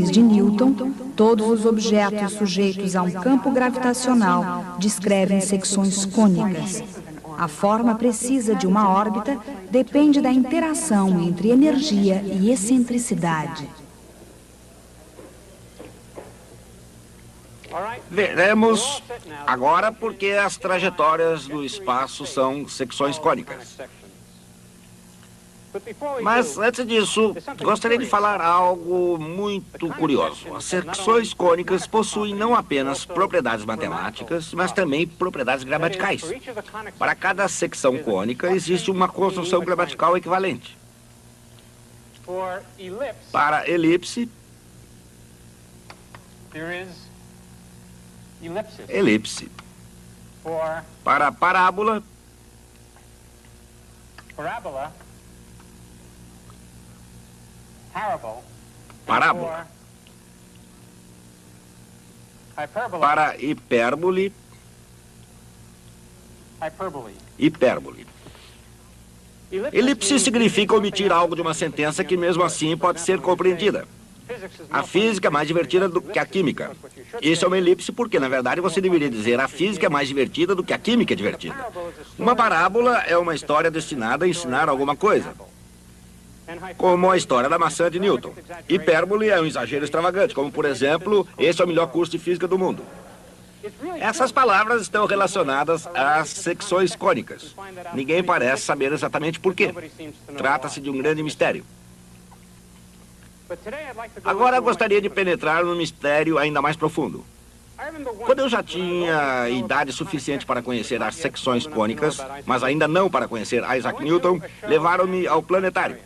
leis de Newton, todos os objetos sujeitos a um campo gravitacional descrevem secções cônicas. A forma precisa de uma órbita depende da interação entre energia e excentricidade. Veremos agora porque as trajetórias do espaço são secções cônicas. Mas, antes disso, gostaria de falar algo muito curioso. As secções cônicas possuem não apenas propriedades matemáticas, mas também propriedades gramaticais. Para cada secção cônica, existe uma construção gramatical equivalente. Para elipse, elipse. Para parábola, parábola. Para hipérbole, hipérbole. Elipse significa omitir algo de uma sentença que mesmo assim pode ser compreendida. A física é mais divertida do que a química. Isso é uma elipse porque, na verdade, você deveria dizer a física é mais divertida do que a química é divertida. Uma parábola é uma história destinada a ensinar alguma coisa, como a história da maçã de Newton. Hipérbole é um exagero extravagante, como, por exemplo, esse é o melhor curso de física do mundo. Essas palavras estão relacionadas às secções cônicas. Ninguém parece saber exatamente por quê. Trata-se de um grande mistério. Agora gostaria de penetrar num mistério ainda mais profundo. Quando eu já tinha idade suficiente para conhecer as secções cônicas, mas ainda não para conhecer Isaac Newton, levaram-me ao planetário.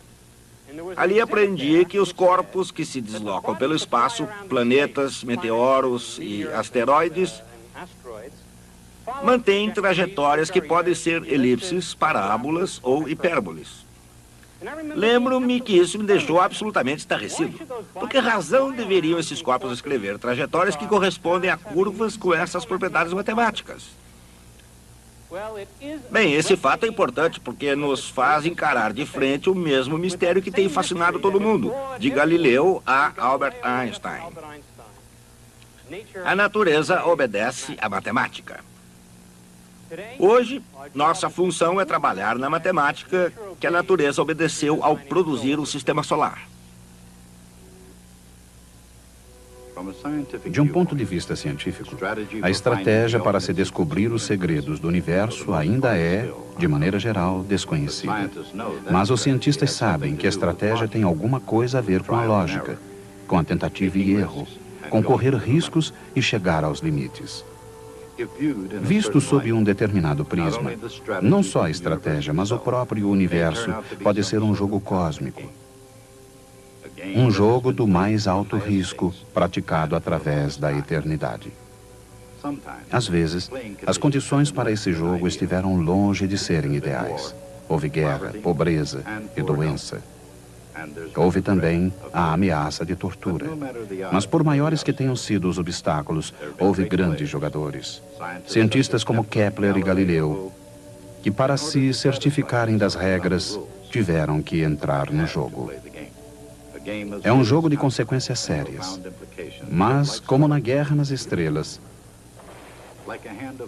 Ali aprendi que os corpos que se deslocam pelo espaço, planetas, meteoros e asteroides, mantêm trajetórias que podem ser elipses, parábolas ou hipérboles. Lembro-me que isso me deixou absolutamente estarrecido. Por que razão deveriam esses corpos escrever trajetórias que correspondem a curvas com essas propriedades matemáticas? Bem, esse fato é importante porque nos faz encarar de frente o mesmo mistério que tem fascinado todo mundo, de Galileu a Albert Einstein. A natureza obedece à matemática. Hoje, nossa função é trabalhar na matemática que a natureza obedeceu ao produzir o sistema solar. De um ponto de vista científico, a estratégia para se descobrir os segredos do universo ainda é, de maneira geral, desconhecida. Mas os cientistas sabem que a estratégia tem alguma coisa a ver com a lógica, com a tentativa e erro, com correr riscos e chegar aos limites. Visto sob um determinado prisma, não só a estratégia, mas o próprio universo pode ser um jogo cósmico. Um jogo do mais alto risco, praticado através da eternidade. Às vezes, as condições para esse jogo estiveram longe de serem ideais. Houve guerra, pobreza e doença. Houve também a ameaça de tortura. Mas por maiores que tenham sido os obstáculos, houve grandes jogadores. Cientistas como Kepler e Galileu, que para se certificarem das regras, tiveram que entrar no jogo. É um jogo de consequências sérias. Mas, como na Guerra nas Estrelas,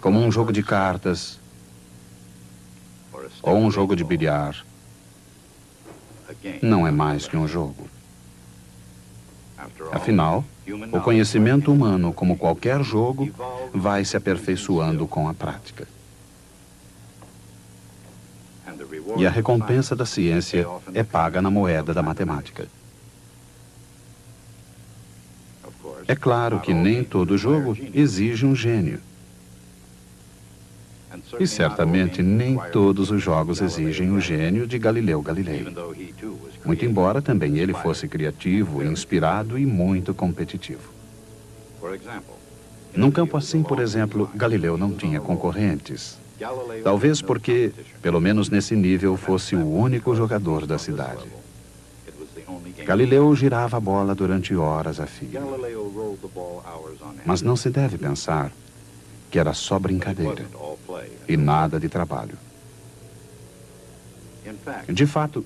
como um jogo de cartas, ou um jogo de bilhar, não é mais que um jogo. Afinal, o conhecimento humano, como qualquer jogo, vai se aperfeiçoando com a prática. E a recompensa da ciência é paga na moeda da matemática. É claro que nem todo jogo exige um gênio. E certamente nem todos os jogos exigem o gênio de Galileu Galilei. Muito embora também ele fosse criativo, inspirado e muito competitivo. Num campo assim, por exemplo, Galileu não tinha concorrentes. Talvez porque, pelo menos nesse nível, fosse o único jogador da cidade. Galileu girava a bola durante horas a fio. Mas não se deve pensar que era só brincadeira e nada de trabalho. De fato,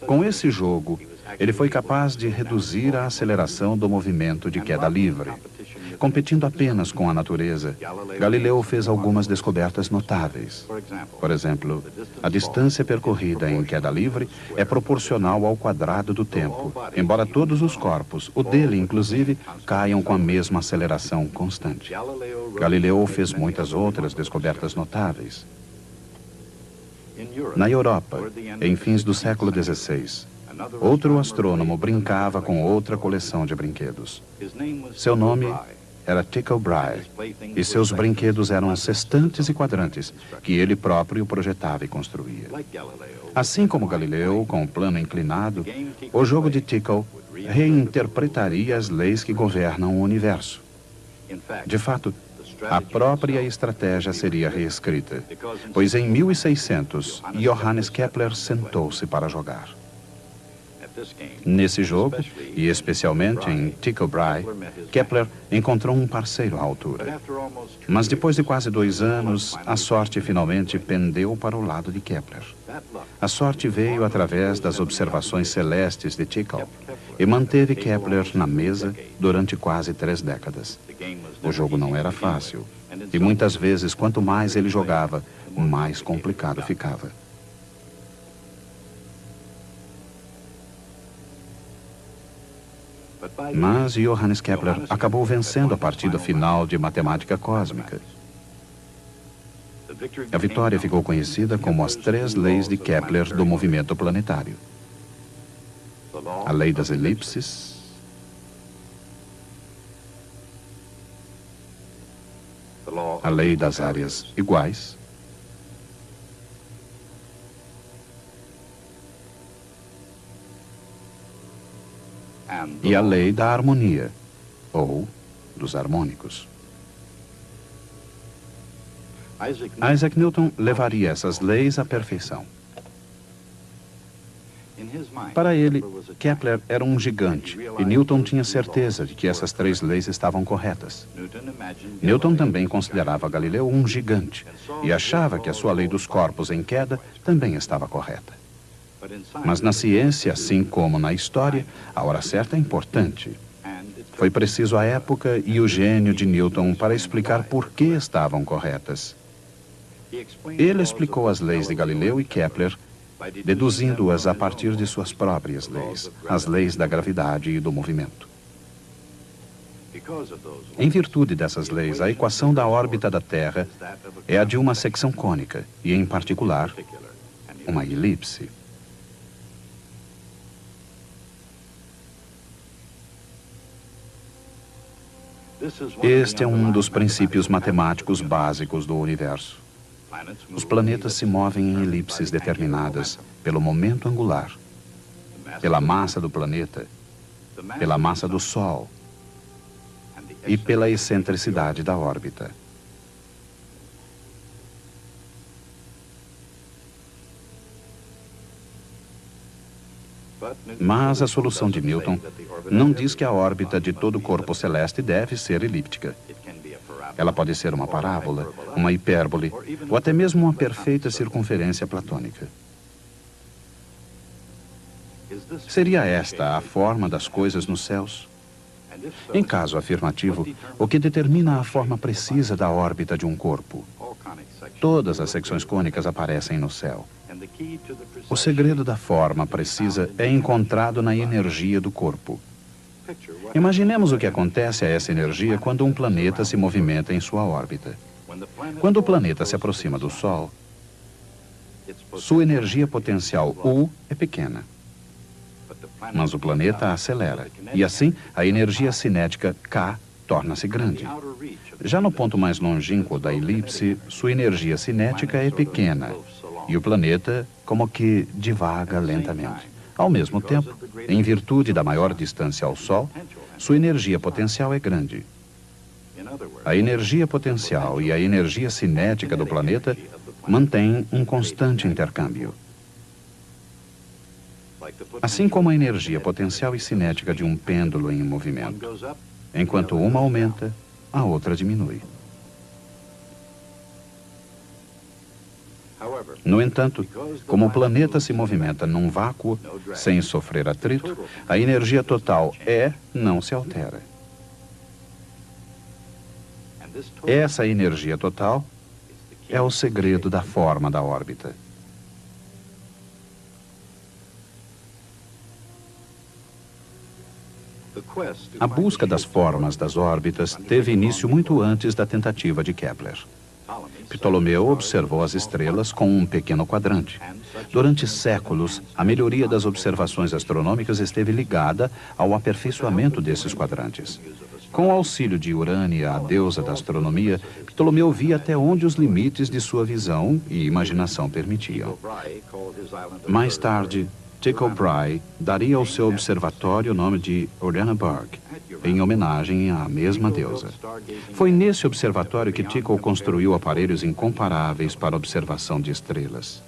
com esse jogo, ele foi capaz de reduzir a aceleração do movimento de queda livre. Competindo apenas com a natureza, Galileu fez algumas descobertas notáveis. Por exemplo, a distância percorrida em queda livre é proporcional ao quadrado do tempo, embora todos os corpos, o dele inclusive, caiam com a mesma aceleração constante. Galileu fez muitas outras descobertas notáveis. Na Europa, em fins do século XVI, outro astrônomo brincava com outra coleção de brinquedos. Seu nome era Tycho Brahe, e seus brinquedos eram sextantes e quadrantes, que ele próprio projetava e construía. Assim como Galileu, com o plano inclinado, o jogo de Tycho reinterpretaria as leis que governam o universo. De fato, a própria estratégia seria reescrita, pois em 1600, Johannes Kepler sentou-se para jogar. Nesse jogo, e especialmente em Tycho Brahe, Kepler encontrou um parceiro à altura. Mas depois de quase 2 anos, a sorte finalmente pendeu para o lado de Kepler. A sorte veio através das observações celestes de Tycho e manteve Kepler na mesa durante quase 3 décadas. O jogo não era fácil, e muitas vezes, quanto mais ele jogava, mais complicado ficava. Mas Johannes Kepler acabou vencendo a partida final de matemática cósmica. A vitória ficou conhecida como as 3 leis de Kepler do movimento planetário. A lei das elipses, a lei das áreas iguais, e a lei da harmonia, ou dos harmônicos. Isaac Newton levaria essas leis à perfeição. Para ele, Kepler era um gigante, e Newton tinha certeza de que essas 3 leis estavam corretas. Newton também considerava Galileu um gigante, e achava que a sua lei dos corpos em queda também estava correta. Mas na ciência, assim como na história, a hora certa é importante. Foi preciso a época e o gênio de Newton para explicar por que estavam corretas. Ele explicou as leis de Galileu e Kepler, deduzindo-as a partir de suas próprias leis, as leis da gravidade e do movimento. Em virtude dessas leis, a equação da órbita da Terra é a de uma secção cônica, e em particular, uma elipse. Este é um dos princípios matemáticos básicos do universo. Os planetas se movem em elipses determinadas pelo momento angular, pela massa do planeta, pela massa do Sol e pela excentricidade da órbita. Mas a solução de Newton não diz que a órbita de todo corpo celeste deve ser elíptica. Ela pode ser uma parábola, uma hipérbole, ou até mesmo uma perfeita circunferência platônica. Seria esta a forma das coisas nos céus? Em caso afirmativo, o que determina a forma precisa da órbita de um corpo? Todas as secções cônicas aparecem no céu. O segredo da forma precisa é encontrado na energia do corpo. Imaginemos o que acontece a essa energia quando um planeta se movimenta em sua órbita. Quando o planeta se aproxima do Sol, sua energia potencial U é pequena. Mas o planeta acelera, e assim a energia cinética K torna-se grande. Já no ponto mais longínquo da elipse, sua energia cinética é pequena, e o planeta como que divaga lentamente. Ao mesmo tempo, em virtude da maior distância ao Sol, sua energia potencial é grande. A energia potencial e a energia cinética do planeta mantêm um constante intercâmbio. Assim como a energia potencial e cinética de um pêndulo em movimento. Enquanto uma aumenta, a outra diminui. No entanto, como o planeta se movimenta num vácuo, sem sofrer atrito, a energia total não se altera. Essa energia total é o segredo da forma da órbita. A busca das formas das órbitas teve início muito antes da tentativa de Kepler. Ptolomeu observou as estrelas com um pequeno quadrante. Durante séculos, a melhoria das observações astronômicas esteve ligada ao aperfeiçoamento desses quadrantes. Com o auxílio de Urânia, a deusa da astronomia, Ptolomeu via até onde os limites de sua visão e imaginação permitiam. Mais tarde, Tycho Brahe daria ao seu observatório o nome de Uraniaburg, em homenagem à mesma deusa. Foi nesse observatório que Tycho construiu aparelhos incomparáveis para observação de estrelas.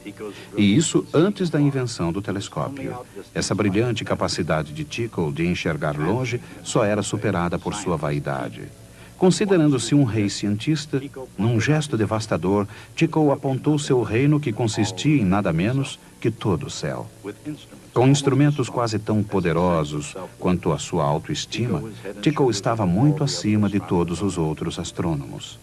E isso antes da invenção do telescópio. Essa brilhante capacidade de Tycho de enxergar longe só era superada por sua vaidade. Considerando-se um rei cientista, num gesto devastador, Tycho apontou seu reino que consistia em nada menos que todo o céu. Com instrumentos quase tão poderosos quanto a sua autoestima, Tycho estava muito acima de todos os outros astrônomos.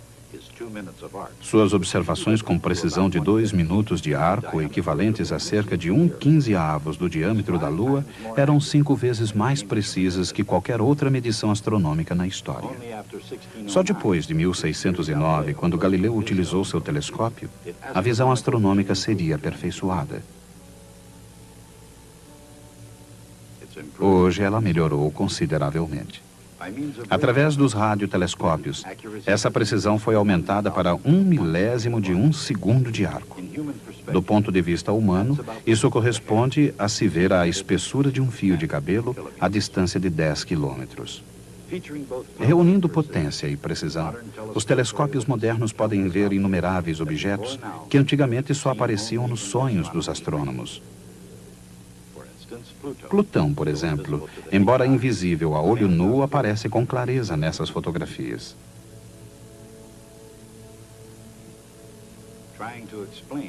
Suas observações com precisão de 2 minutos de arco, equivalentes a cerca de 1/15 do diâmetro da Lua, eram 5 vezes mais precisas que qualquer outra medição astronômica na história. Só depois de 1609, quando Galileu utilizou seu telescópio, a visão astronômica seria aperfeiçoada. Hoje ela melhorou consideravelmente. Através dos radiotelescópios, essa precisão foi aumentada para 1/1000º de 1 segundo de arco. Do ponto de vista humano, isso corresponde a se ver a espessura de um fio de cabelo à distância de 10 quilômetros. Reunindo potência e precisão, os telescópios modernos podem ver inumeráveis objetos que antigamente só apareciam nos sonhos dos astrônomos. Plutão, por exemplo, embora invisível a olho nu, aparece com clareza nessas fotografias.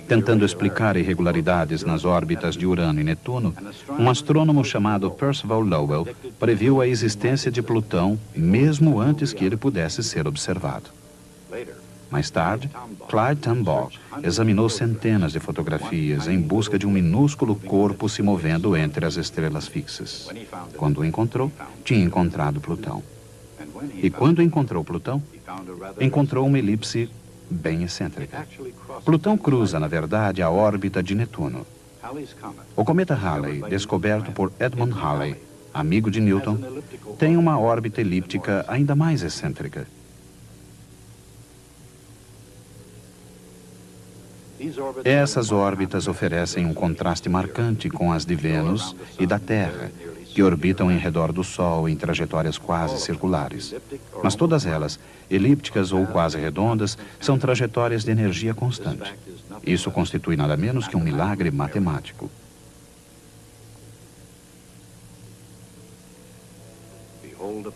Tentando explicar irregularidades nas órbitas de Urano e Netuno, um astrônomo chamado Percival Lowell previu a existência de Plutão mesmo antes que ele pudesse ser observado. Mais tarde, Clyde Tombaugh examinou centenas de fotografias em busca de um minúsculo corpo se movendo entre as estrelas fixas. Quando o encontrou, tinha encontrado Plutão. E quando encontrou Plutão, encontrou uma elipse bem excêntrica. Plutão cruza, na verdade, a órbita de Netuno. O cometa Halley, descoberto por Edmund Halley, amigo de Newton, tem uma órbita elíptica ainda mais excêntrica. Essas órbitas oferecem um contraste marcante com as de Vênus e da Terra, que orbitam em redor do Sol em trajetórias quase circulares. Mas todas elas, elípticas ou quase redondas, são trajetórias de energia constante. Isso constitui nada menos que um milagre matemático.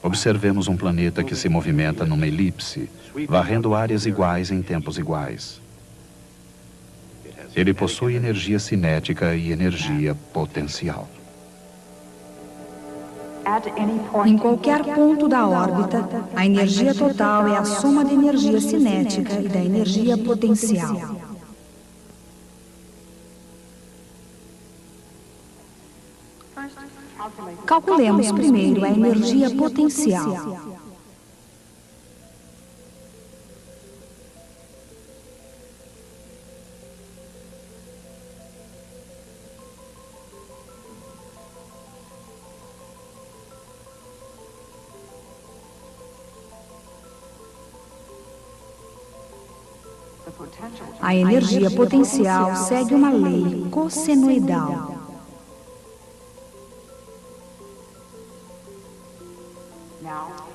Observemos um planeta que se movimenta numa elipse, varrendo áreas iguais em tempos iguais. Ele possui energia cinética e energia potencial. Em qualquer ponto da órbita, a energia total é a soma da energia cinética e da energia potencial. Calculemos primeiro a energia potencial. A energia potencial segue uma lei cossenoidal.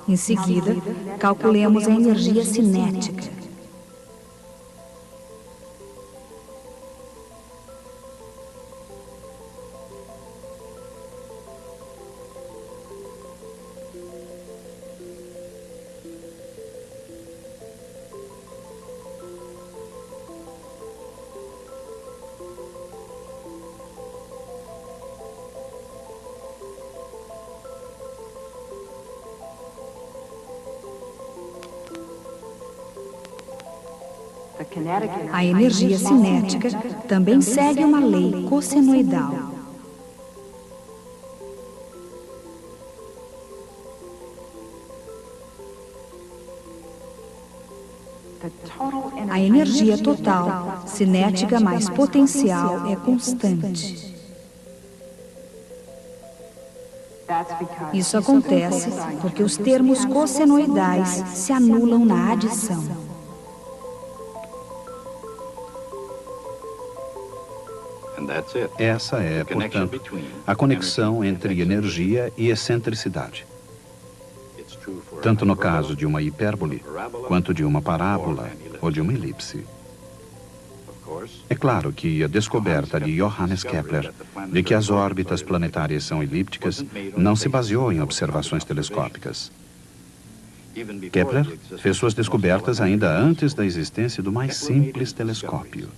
Em seguida, calculemos a energia cinética. A energia cinética também segue uma lei cossenoidal. A energia total, cinética mais potencial, é constante. Isso acontece porque os termos cossenoidais se anulam na adição. Essa é, portanto, a conexão entre energia e excentricidade. Tanto no caso de uma hipérbole, quanto de uma parábola ou de uma elipse. É claro que a descoberta de Johannes Kepler de que as órbitas planetárias são elípticas não se baseou em observações telescópicas. Kepler fez suas descobertas ainda antes da existência do mais simples telescópio,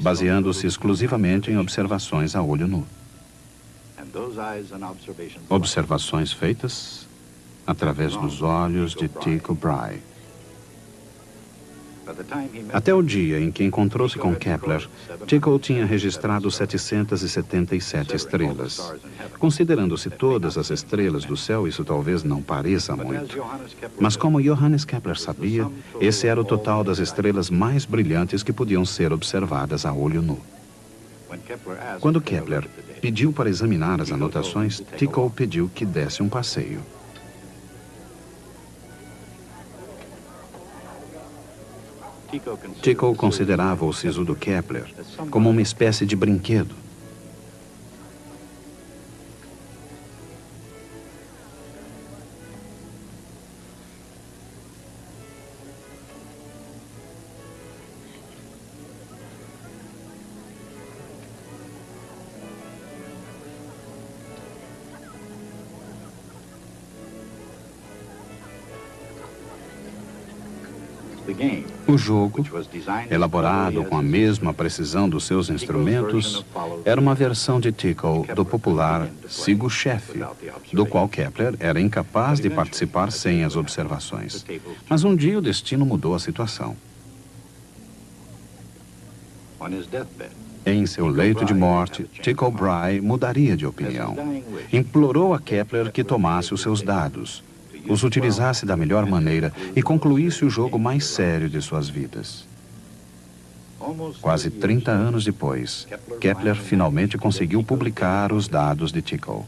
baseando-se exclusivamente em observações a olho nu. Observações feitas através dos olhos de Tycho Brahe. Até o dia em que encontrou-se com Kepler, Tycho tinha registrado 777 estrelas. Considerando-se todas as estrelas do céu, isso talvez não pareça muito. Mas como Johannes Kepler sabia, esse era o total das estrelas mais brilhantes que podiam ser observadas a olho nu. Quando Kepler pediu para examinar as anotações, Tycho pediu que desse um passeio. Tycho considerava o sisudo Kepler como uma espécie de brinquedo. O jogo, elaborado com a mesma precisão dos seus instrumentos, era uma versão de Tycho do popular Siga o Chefe, do qual Kepler era incapaz de participar sem as observações. Mas um dia o destino mudou a situação. Em seu leito de morte, Tycho Brahe mudaria de opinião. Implorou a Kepler que tomasse os seus dados, os utilizasse da melhor maneira e concluísse o jogo mais sério de suas vidas. Quase 30 anos depois, Kepler finalmente conseguiu publicar os dados de Tycho,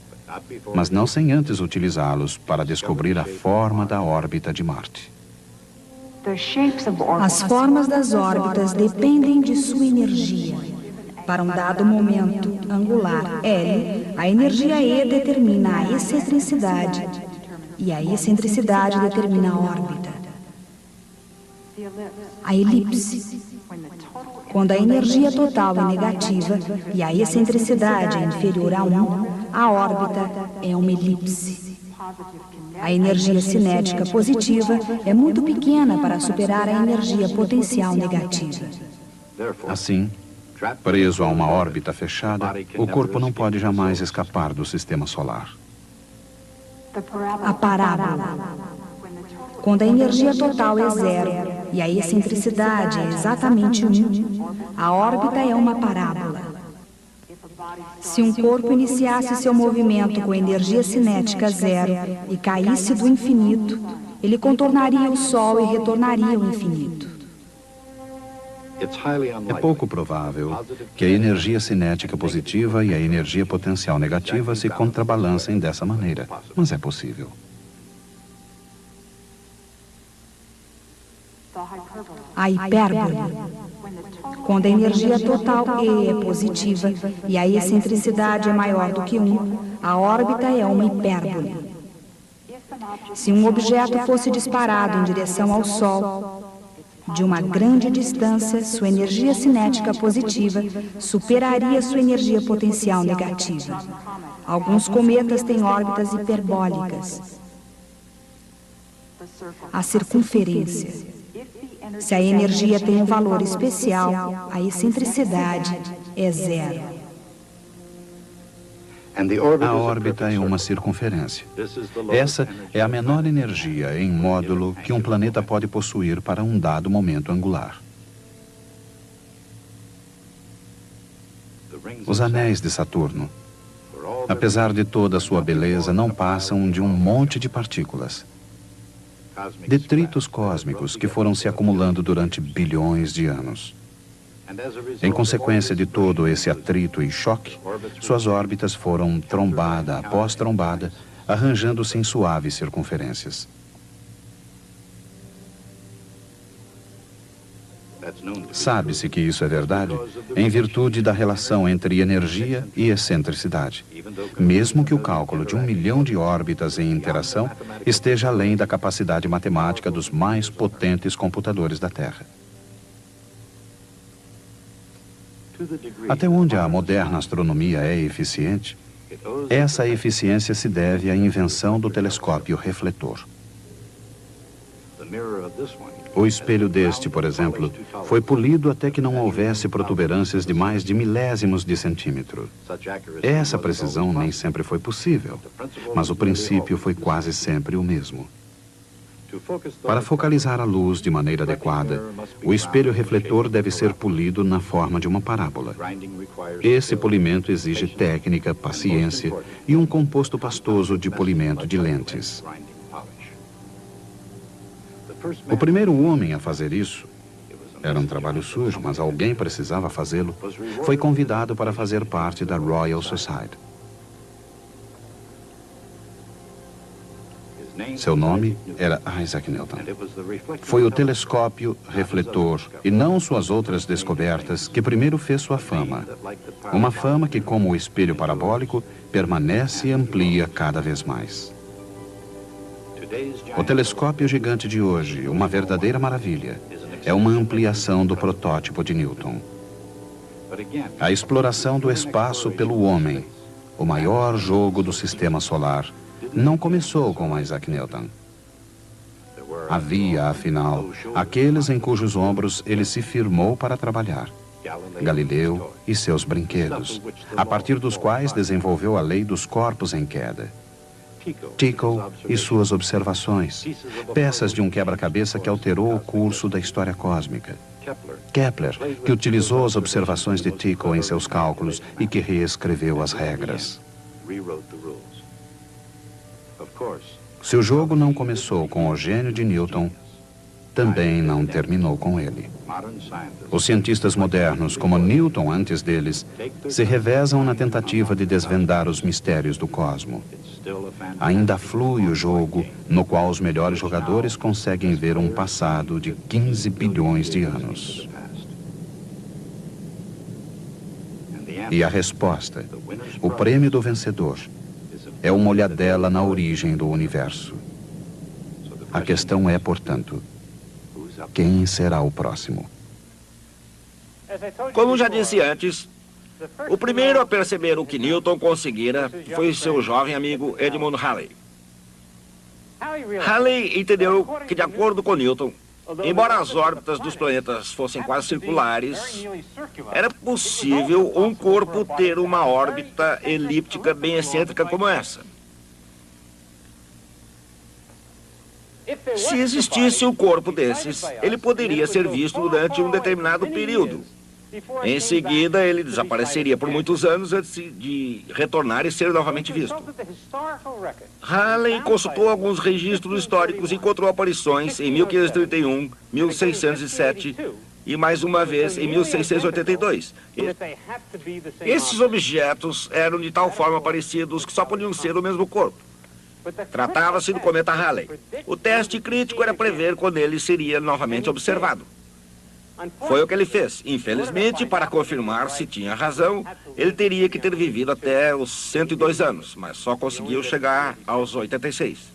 mas não sem antes utilizá-los para descobrir a forma da órbita de Marte. As formas das órbitas dependem de sua energia. Para um dado momento angular L, a energia E determina a excentricidade, e a excentricidade determina a órbita. A elipse. Quando a energia total é negativa e a excentricidade é inferior a 1, a órbita é uma elipse. A energia cinética positiva é muito pequena para superar a energia potencial negativa. Assim, preso a uma órbita fechada, o corpo não pode jamais escapar do sistema solar. A parábola. Quando a energia total é zero e a excentricidade é exatamente 1, a órbita é uma parábola. Se um corpo iniciasse seu movimento com energia cinética zero e caísse do infinito, ele contornaria o Sol e retornaria ao infinito. É pouco provável que a energia cinética positiva e a energia potencial negativa se contrabalancem dessa maneira, mas é possível. A hipérbole. Quando a energia total E é positiva e a excentricidade é maior do que 1, a órbita é uma hipérbole. Se um objeto fosse disparado em direção ao Sol, de uma grande distância, sua energia cinética positiva superaria sua energia potencial negativa. Alguns cometas têm órbitas hiperbólicas. A circunferência. Se a energia tem um valor especial, a excentricidade é zero. A órbita é uma circunferência. Essa é a menor energia em módulo que um planeta pode possuir para um dado momento angular. os anéis de Saturno. Apesar de toda a sua beleza, não passam de um monte de partículas. Detritos cósmicos que foram se acumulando durante bilhões de anos. Em consequência de todo esse atrito e choque, suas órbitas foram trombada após trombada, arranjando-se em suaves circunferências. Sabe-se que isso é verdade em virtude da relação entre energia e excentricidade, mesmo que o cálculo de 1 milhão de órbitas em interação esteja além da capacidade matemática dos mais potentes computadores da Terra. Até onde a moderna astronomia é eficiente, essa eficiência se deve à invenção do telescópio refletor. O espelho deste, por exemplo, foi polido até que não houvesse protuberâncias de mais de milésimos de centímetro. Essa precisão nem sempre foi possível, mas o princípio foi quase sempre o mesmo. Para focalizar a luz de maneira adequada, o espelho refletor deve ser polido na forma de uma parábola. Esse polimento exige técnica, paciência e um composto pastoso de polimento de lentes. O primeiro homem a fazer isso, era um trabalho sujo, mas alguém precisava fazê-lo, foi convidado para fazer parte da Royal Society. Seu nome era Isaac Newton. Foi o telescópio refletor e não suas outras descobertas que primeiro fez sua fama. Uma fama que, como o espelho parabólico, permanece e amplia cada vez mais. O telescópio gigante de hoje, uma verdadeira maravilha, é uma ampliação do protótipo de Newton. A exploração do espaço pelo homem, o maior jogo do sistema solar, não começou com Isaac Newton. Havia, afinal, aqueles em cujos ombros ele se firmou para trabalhar. Galileu e seus brinquedos, a partir dos quais desenvolveu a lei dos corpos em queda. Tycho e suas observações, peças de um quebra-cabeça que alterou o curso da história cósmica. Kepler, que utilizou as observações de Tycho em seus cálculos e que reescreveu as regras. Se o jogo não começou com o gênio de Newton, também não terminou com ele. Os cientistas modernos, como Newton antes deles, se revezam na tentativa de desvendar os mistérios do cosmo. Ainda flui o jogo no qual os melhores jogadores conseguem ver um passado de 15 bilhões de anos. E a resposta, o prêmio do vencedor, é uma olhadela na origem do universo. A questão é, portanto, quem será o próximo? Como já disse antes, o primeiro a perceber o que Newton conseguira foi seu jovem amigo Edmund Halley. Halley entendeu que, de acordo com Newton, embora as órbitas dos planetas fossem quase circulares, era possível um corpo ter uma órbita elíptica bem excêntrica como essa. Se existisse um corpo desses, ele poderia ser visto durante um determinado período. Em seguida, ele desapareceria por muitos anos antes de retornar e ser novamente visto. Halley consultou alguns registros históricos e encontrou aparições em 1531, 1607 e mais uma vez em 1682. Esses objetos eram de tal forma parecidos que só podiam ser o mesmo corpo. Tratava-se do cometa Halley. O teste crítico era prever quando ele seria novamente observado. Foi o que ele fez. Infelizmente, para confirmar se tinha razão, ele teria que ter vivido até os 102 anos, mas só conseguiu chegar aos 86.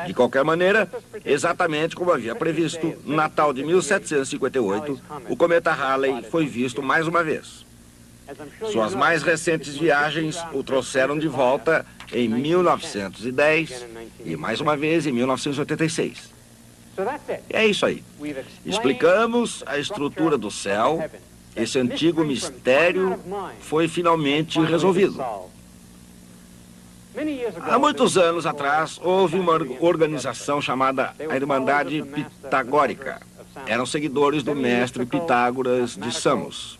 De qualquer maneira, exatamente como havia previsto, no Natal de 1758, o cometa Halley foi visto mais uma vez. Suas mais recentes viagens o trouxeram de volta em 1910 e mais uma vez em 1986. É isso aí. Explicamos a estrutura do céu. Esse antigo mistério foi finalmente resolvido. Há muitos anos atrás, houve uma organização chamada a Irmandade Pitagórica. Eram seguidores do mestre Pitágoras de Samos.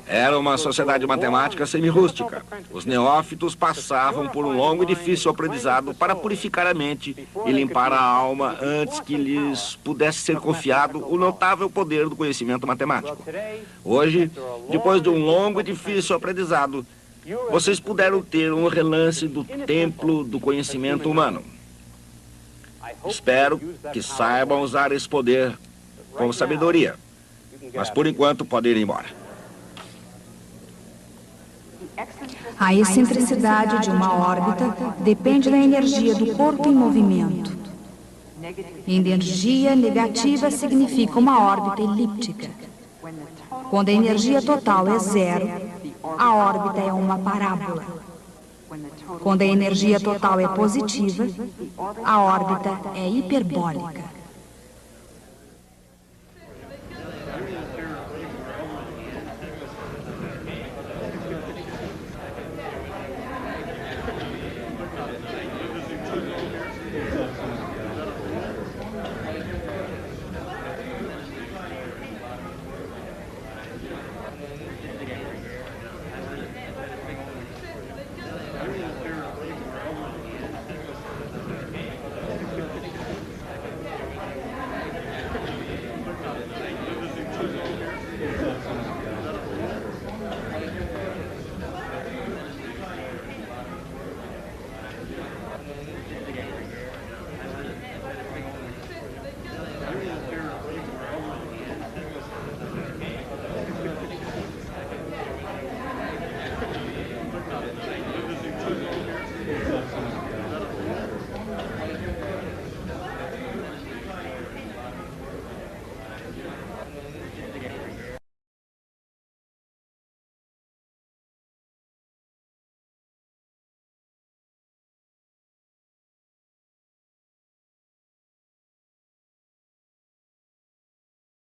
Era uma sociedade matemática semi-rústica. Os neófitos passavam por um longo e difícil aprendizado para purificar a mente e limpar a alma antes que lhes pudesse ser confiado o notável poder do conhecimento matemático. Hoje, depois de um longo e difícil aprendizado, vocês puderam ter um relance do templo do conhecimento humano. Espero que saibam usar esse poder com sabedoria. Mas, por enquanto, podem ir embora. A excentricidade de uma órbita depende da energia do corpo em movimento. Energia negativa significa uma órbita elíptica. Quando a energia total é zero, a órbita é uma parábola. Quando a energia total é positiva, a órbita é hiperbólica.